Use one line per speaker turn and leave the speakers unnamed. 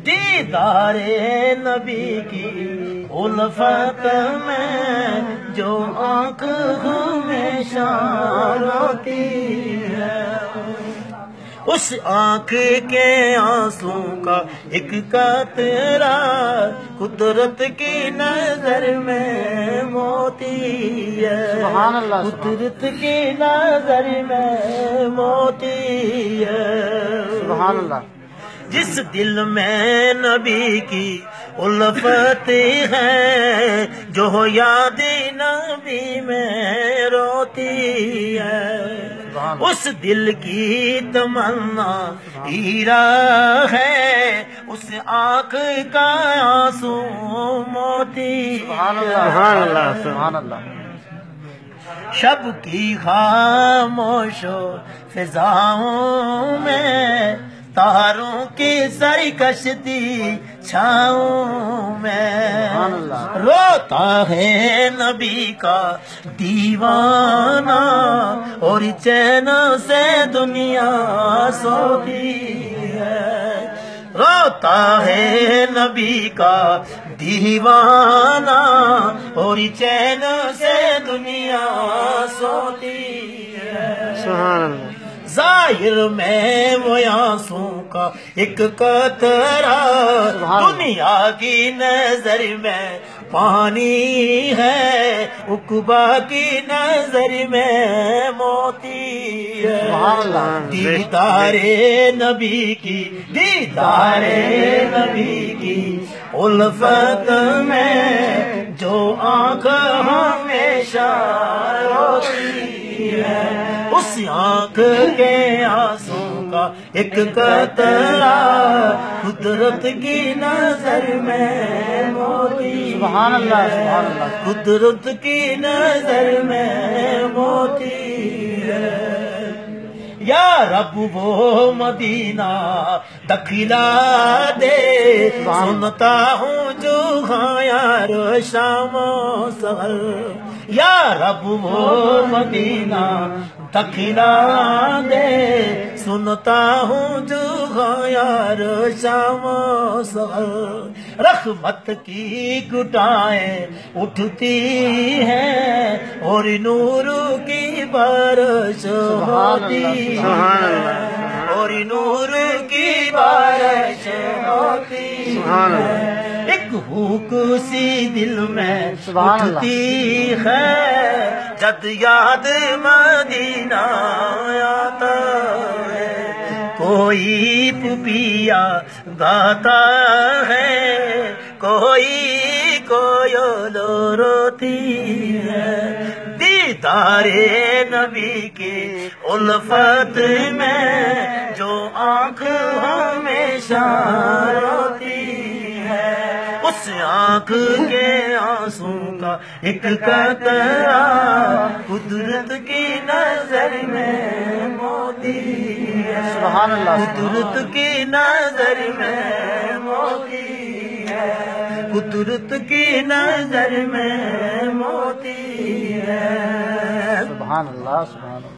دیدار نبی کی الفت میں جو آنکھ ہمیشہ روتی ہے، اس آنکھ کے آنسو کا ایک قطرہ قدرت کی نظر میں موتی ہے، قدرت کی نظر میں موتی ہے۔
سبحان اللہ۔
جس دل میں نبی کی الفت ہے، جو یاد نبی میں روتی ہے، اس دل کی تمنا ہیرا ہے، اس آنکھ کا آنسو موتی۔
سبحان اللہ سبحان اللہ۔
شب کی خاموش فضاؤں میں تاروں کی سرکشتی چھاؤں میں روتا ہے نبی کا دیوانہ، اور چین سے دنیا سوتی ہے، روتا ہے نبی کا دیوانہ، اور چین سے دنیا سوتی ہے۔
سبحان اللہ۔
ظاہر میں وہ آنسو کا ایک قطرہ دنیا کی نظر میں پانی ہے، عقبہ کی نظر میں موتی ہے۔ دیدار نبی کی، دیدار نبی کی الفت میں جو آنکھ ہمیشہ روتی ہے، اس آنکھ کے آنسو کا ایک قطرہ قدرت کی نظر میں موتی۔
سبحان اللہ سبحان اللہ۔
قدرت کی نظر میں موتی ہے۔ یا رب وہ مدینہ دکھلا دے، سنتا ہوں جو یار شام و سحر۔ یا رب وہ مدینہ دکھلا دے، سنتا ہوں جو یار شام و سحر۔ رحمت کی گٹائیں اٹھتی ہیں، اور نور کی بارش ہوتی ہے، اور نور کی بارش ہوتی ہے۔ ایک بھوک سی دل میں اٹھتی ہے، جب یاد مدینہ آتا ہے، کوئی پپیا گاتا ہے، کوئی کوئل روتی ہے۔ دیدار نبی کی الفت میں جو آنکھ ہمیشہ روتی ہے، اس آنکھ کے آنسو کا ایک قطرہ قدرت کی نظر میں موتی ہے۔
سبحان اللہ۔
قدرت کی نظر میں موتی ہے، قدرت کی نظر میں موتی ہے۔
سبحان اللہ سبحان اللہ۔